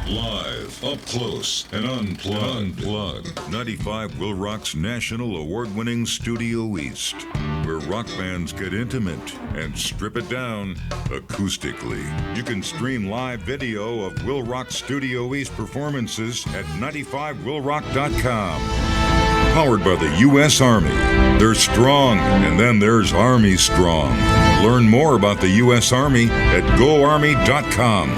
Live, up close, and unplugged. 95 WIIL Rock's national award-winning Studio East, where rock bands get intimate and strip it down acoustically. You can stream live video of WIIL Rock Studio East performances at 95willrock.com. Powered by the U.S. Army. They're strong, and then there's Army Strong. Learn more about the U.S. Army at goarmy.com.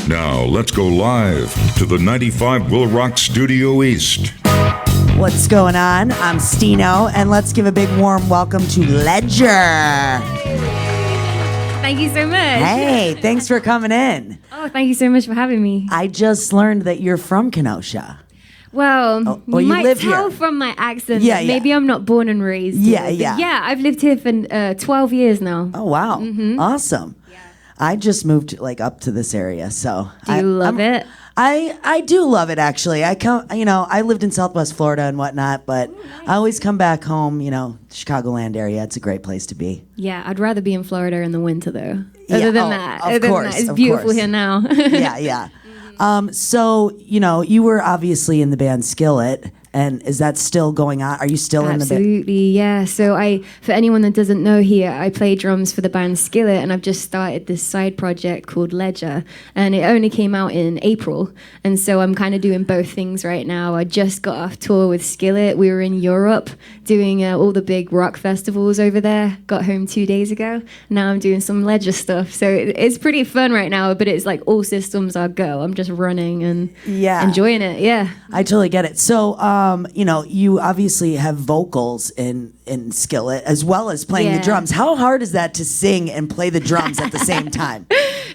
Now, let's go live to the 95 WIIL Rock Studio East. What's going on? I'm Stino, and let's give a big warm welcome to Ledger. Thank you so much. Hey, thanks for coming in. Oh, thank you so much for having me. I just learned that you're from Kenosha. Well, you you might live tell here. from my accent Yeah, that yeah. maybe I'm not born and raised Yeah, here. But yeah. I've lived here for 12 years now. Oh, wow. Awesome. I just moved up to this area, so Do you love it? I do love it, actually. I lived in Southwest Florida and whatnot, but I always come back home, Chicagoland area. It's a great place to be. Yeah, I'd rather be in Florida in the winter though. Yeah, Other than of that, course, it's of beautiful course. here now. Yeah. So, you were obviously in the band Skillet, and is that still going on? Are you still in the band? Absolutely, yeah. So for anyone that doesn't know here, I play drums for the band Skillet, and I've just started this side project called Ledger, and it only came out in April, and so I'm kind of doing both things right now. I just got off tour with Skillet. We were in Europe doing all the big rock festivals over there. Got home 2 days ago. Now I'm doing some Ledger stuff, so it's pretty fun right now, but it's like all systems are go. I'm just running and enjoying it, yeah. I totally get it. So, you obviously have vocals in Skillet as well as playing the drums. How hard is that to sing and play the drums at the same time?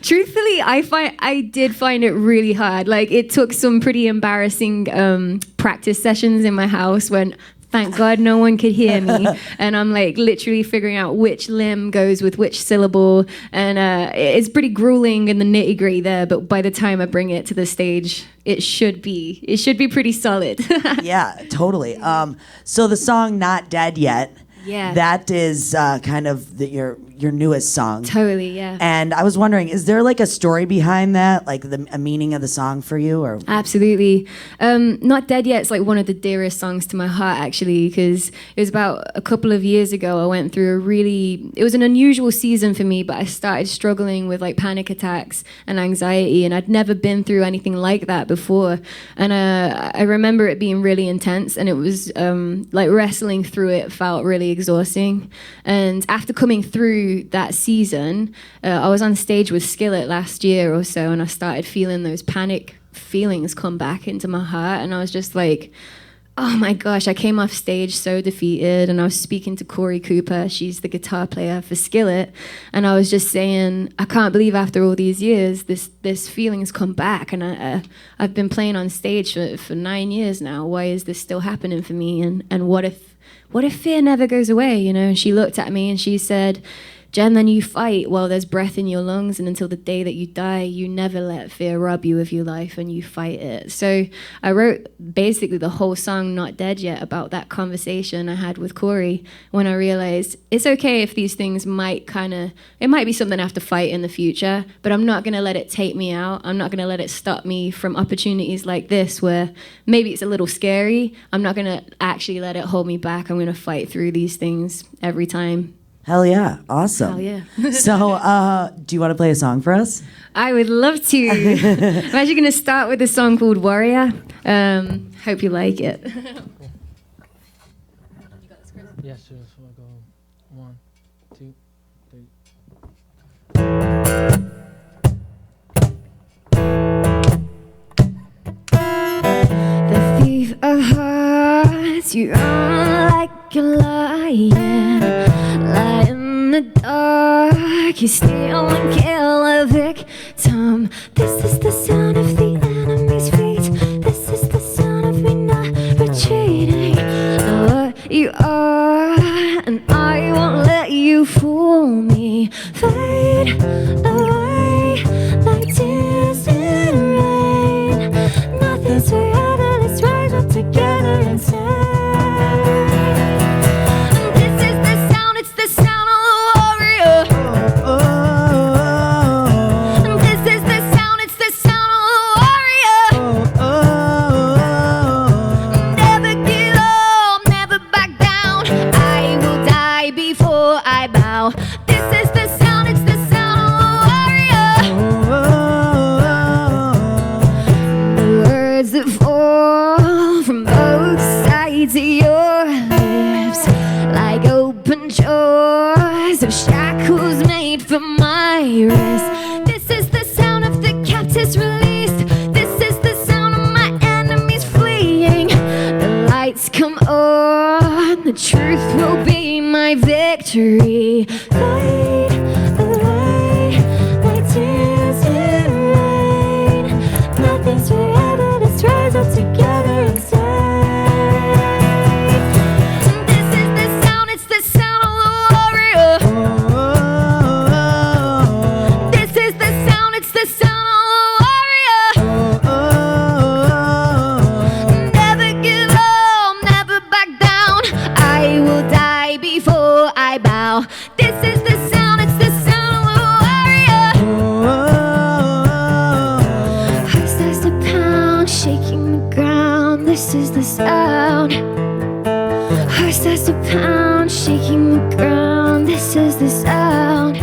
Truthfully, I did find it really hard. Like, it took some pretty embarrassing practice sessions in my house when, thank God, no one could hear me. And I'm like literally figuring out which limb goes with which syllable. And it's pretty grueling in the nitty gritty there. But by the time I bring it to the stage, it should be pretty solid. Yeah, totally. So the song "Not Dead Yet," that is kind of your newest song. Totally, yeah. And I was wondering, is there a story behind that, a meaning of the song for you, or? Absolutely. Not Dead Yet. It's one of the dearest songs to my heart, actually, because it was about a couple of years ago. I went through it was an unusual season for me, but I started struggling with panic attacks and anxiety, and I'd never been through anything like that before. And I remember it being really intense, and it was wrestling through it felt really exhausting. And after coming through that season, I was on stage with Skillet last year or so, and I started feeling those panic feelings come back into my heart, and I was just like, oh my gosh, I came off stage so defeated, and I was speaking to Corey Cooper, she's the guitar player for Skillet, and I was just saying, I can't believe after all these years, this feeling's come back, and I've been playing on stage for 9 years now. Why is this still happening for me? And what if fear never goes away, And she looked at me and she said, Jen, then you fight while there's breath in your lungs, and until the day that you die, you never let fear rob you of your life, and you fight it. So I wrote basically the whole song, Not Dead Yet, about that conversation I had with Corey when I realized it's okay if these things it might be something I have to fight in the future, but I'm not going to let it take me out. I'm not going to let it stop me from opportunities like this where maybe it's a little scary. I'm not going to actually let it hold me back. I'm going to fight through these things every time. Hell yeah, awesome. Hell yeah. So, do you want to play a song for us? I would love to. I'm actually going to start with a song called Warrior. Hope you like it. Yeah, sure. So I'll go 1, 2, 3. The thief of hearts, you run like a lion. Lie in the dark, you steal and kill a victim. This is the sound of the enemy's feet. This is the sound of me not retreating. Know what you are, and I won't let you fool me. Fade away like tears in rain. Nothing's forever, let's rise up together and say, this is the sound, it's the sound of the warrior. And my wrist. This is the sound of the captives released. This is the sound of my enemies fleeing. The lights come on, the truth will be my victory. Light the way, like tears in rain. Nothing's forever, let's rise up together and say, this is the sound, it's the sound of the warrior. This is the sound, it's the sound of the warrior. Never give up, never back down. I will die before I bow. This is the sound, it's the sound of the warrior. Heart starts to pound, shaking the ground. This is the sound. Heart starts to pound, shaking the ground. This is the sound.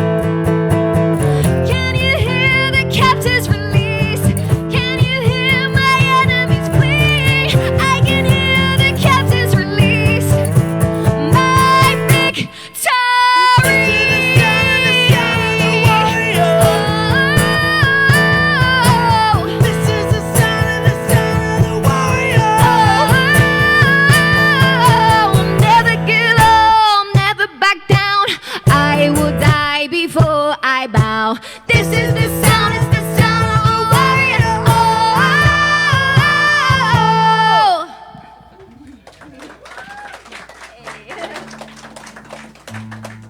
Can you hear the captives release? Can you hear my enemies flee? I can hear the captives release. My victory. This is the sound of the warrior. Never give up, never back down. I will die before I bow. This is the sound, it's the sound of a warrior.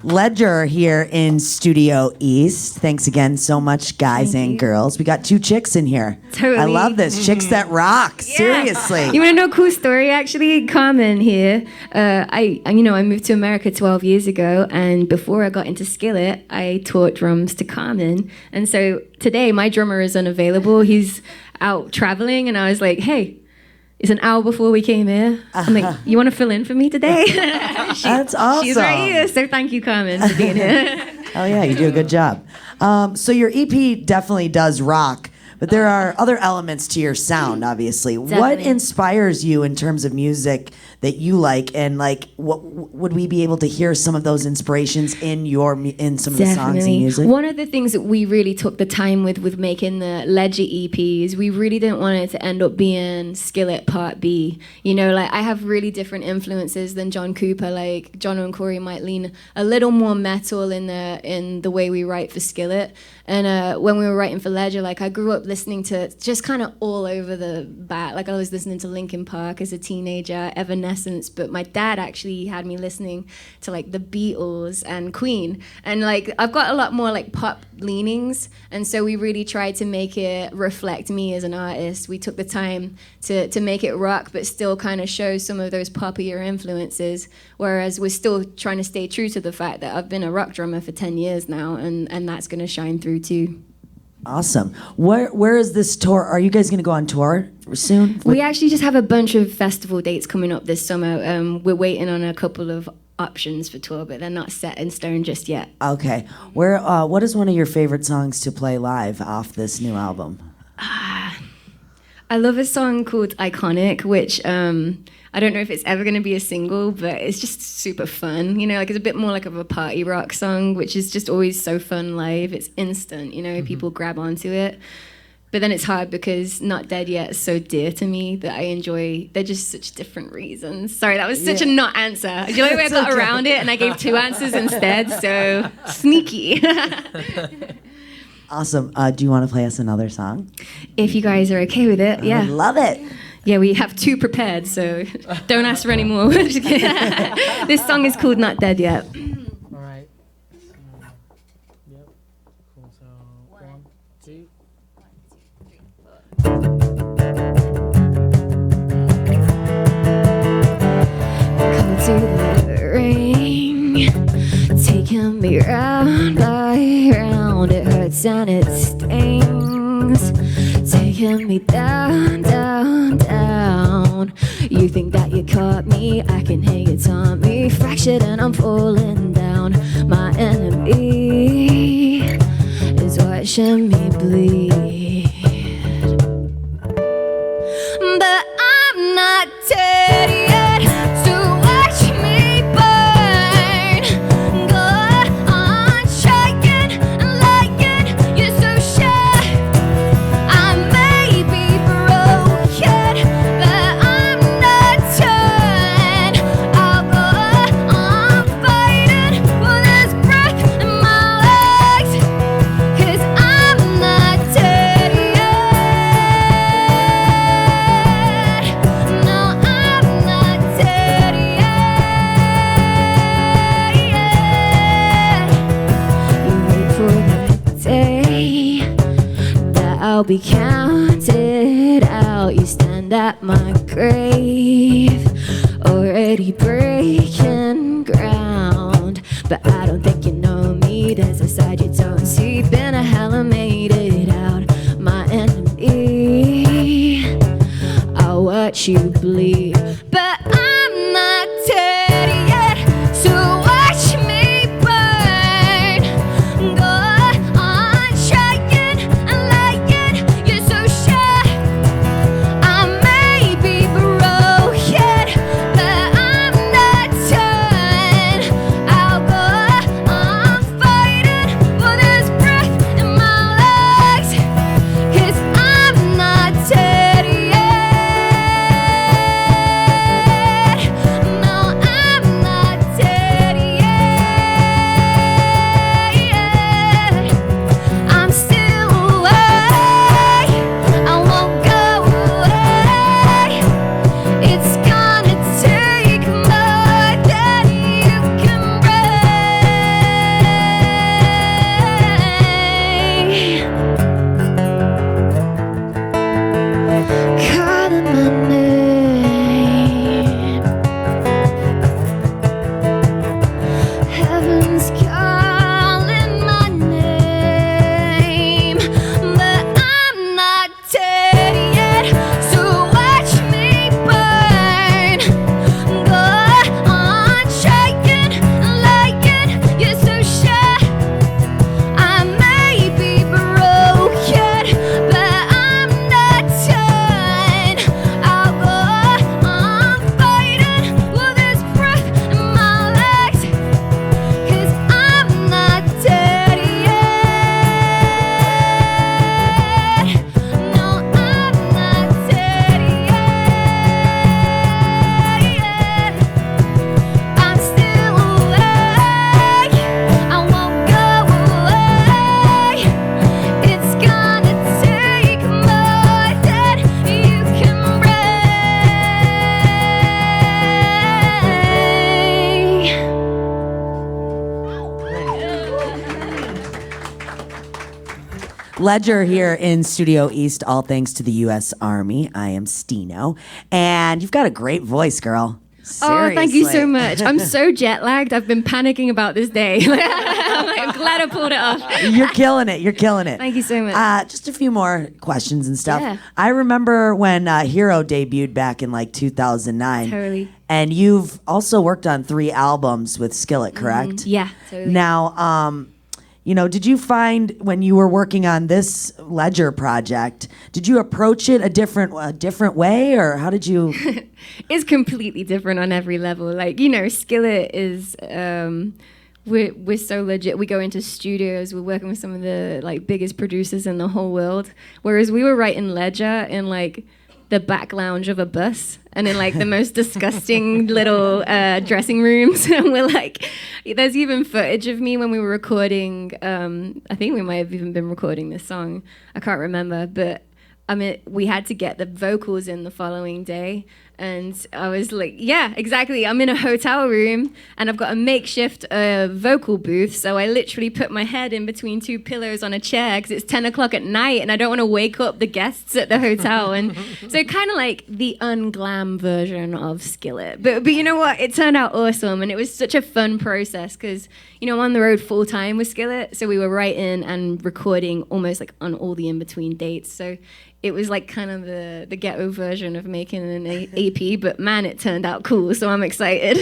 Ledger here in Studio East. Thanks again so much, guys and girls. We got two chicks in here. Totally. I love this. Chicks that rock. Seriously. You want to know a cool story? Actually, Carmen here. I moved to America 12 years ago, and before I got into Skillet, I taught drums to Carmen. And so today, my drummer is unavailable. He's out traveling, and I was like, hey. It's an hour before we came here. I'm like, you want to fill in for me today? That's awesome. She's right here, so thank you, Carmen, for being here. Oh yeah, you do a good job. So your EP definitely does rock, but there are other elements to your sound, obviously. What Definitely. inspires you in terms of music that you like, and like, what would we be able to hear some of those inspirations in some of the songs and music? One of the things that we really took the time with making the Ledger EPs, we really didn't want it to end up being Skillet Part B. You know, like I have really different influences than John Cooper. Like John and Corey might lean a little more metal in the way we write for Skillet. And when we were writing for Ledger, like I grew up listening to just kind of all over the bat. Like I was listening to Linkin Park as a teenager, Evanescence, but my dad actually had me listening to like the Beatles and Queen. And like I've got a lot more like pop leanings, and so we really tried to make it reflect me as an artist. We took the time to make it rock, but still kind of show some of those poppier influences, whereas we're still trying to stay true to the fact that I've been a rock drummer for 10 years now, and that's going to shine through too. Awesome. Where is this tour? Are you guys going to go on tour soon? We actually just have a bunch of festival dates coming up this summer. We're waiting on a couple of options for tour, but they're not set in stone just yet. Okay. What is one of your favorite songs to play live off this new album? I love a song called Iconic, which I don't know if it's ever going to be a single, but it's just super fun. You know, like it's a bit more like of a party rock song, which is just always so fun live. It's instant, you know, people grab onto it. But then it's hard because Not Dead Yet is so dear to me that I enjoy. They're just such different reasons. Sorry, that was such a not answer. Do you know the way I got around it and I gave two answers instead? So sneaky. Awesome. Do you want to play us another song? If you guys are okay with it, yeah. I love it. Yeah, we have two prepared, so don't ask for any more. This song is called Not Dead Yet. All right. Yep. Cool. So 1, 2. Come to the ring, taking me round by round. It hurts and it stings, taking me down, down, down. You think that you caught me? I can hear you taunt me. Fractured and I'm falling down. My enemy is watching me bleed, but I'm not dead yet. So watch me burn. Go on, trying and day that I'll be counted out. You stand at my grave, already breaking ground. But I don't think you know me, there's a side you don't see. Been a hell and made it out. My enemy, I'll watch you bleed. But I'm not dead yet, so watch me burn. Go on trying and lying, you're so sure. I may be broken, but I'm not done. I'll go on fighting for this breath in my legs, 'cause I'm not dead yet. No, I'm not dead yet. I'm still awake, I won't go away. It's gonna take more than you can break. Calling my name, heaven's calling my name, but I'm not dead yet, so watch me burn. Go on trying and lying, you're so sure. I may be broken, but I'm not done. I'll go on fighting with this breath in my legs, 'cause I'm not dead yet. No, I'm not dead yet. I'm still awake, I won't go away. It's gonna take more than you can break. Ledger here in Studio East, all thanks to the U.S. Army. I am Stino, and you've got a great voice, girl. Oh, thank you so Seriously. much. I'm so jet lagged. I've been panicking about this day. I'm glad I pulled it off. You're killing it. You're killing it. Thank you so much. Just a few more questions and stuff. Yeah. I remember when Hero debuted back in like 2009. Totally. And you've also worked on 3 albums with Skillet, correct? Yeah, totally. Now, did you find when you were working on this Ledger project, did you approach it a different way, or how did you? It's completely different on every level. Like, Skillet is we're so legit. We go into studios, we're working with some of the like biggest producers in the whole world. Whereas we were writing Ledger in like the back lounge of a bus and in like the most disgusting little dressing rooms. And we're like, there's even footage of me when we were recording. I think we might have even been recording this song. I can't remember, but I mean, we had to get the vocals in the following day. And I was like, yeah, exactly. I'm in a hotel room and I've got a makeshift vocal booth. So I literally put my head in between 2 pillows on a chair because it's 10 o'clock at night and I don't want to wake up the guests at the hotel. And so kind of like the unglam version of Skillet. But you know what? It turned out awesome. And it was such a fun process because, I'm on the road full time with Skillet. So we were writing and recording almost like on all the in-between dates. So it was like kind of the ghetto version of making an EP, but man, it turned out cool, so I'm excited.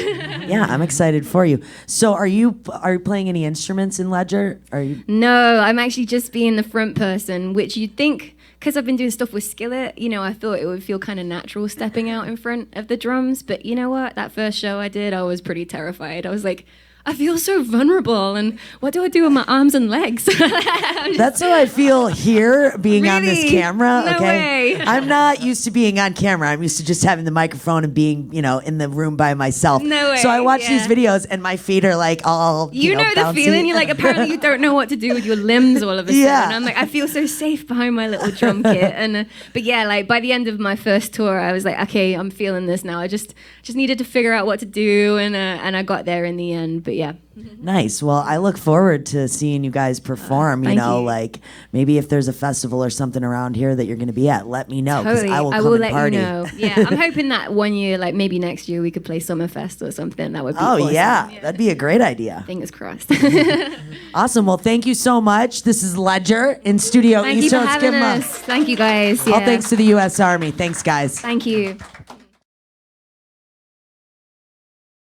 Yeah, I'm excited for you. So are you playing any instruments in Ledger? Are you? No, I'm actually just being the front person, which you'd think, because I've been doing stuff with Skillet, I thought it would feel kind of natural stepping out in front of the drums, but you know what? That first show I did, I was pretty terrified. I was like, I feel so vulnerable, and what do I do with my arms and legs? That's how I feel here, being on this Really? camera. No Okay, way. I'm not used to being on camera. I'm used to just having the microphone and being, in the room by myself. No way, So I watch these yeah. videos, and my feet are like all, You know the bouncy. feeling. You're like, apparently you don't know what to do with your limbs all of a sudden. Yeah. And I'm like, I feel so safe behind my little drum kit. And but yeah, like by the end of my first tour, I was like, okay, I'm feeling this now. I just needed to figure out what to do, and I got there in the end. But yeah, Nice. Well, I look forward to seeing you guys perform. You Thank know, you. like maybe if there's a festival or something around here that you're going to be at, let me know because Totally. I will I come will and let party. you know. Yeah, I'm hoping that one year, like maybe next year, we could play Summerfest or something. That would be Oh awesome. yeah, that'd be a great idea. Fingers crossed. Awesome. Well, thank you so much. This is Ledger in Studio Thank you Easter. for Let's give having them us. Thank you guys. all Yeah. thanks to the U.S. Army. Thanks, guys. Thank you.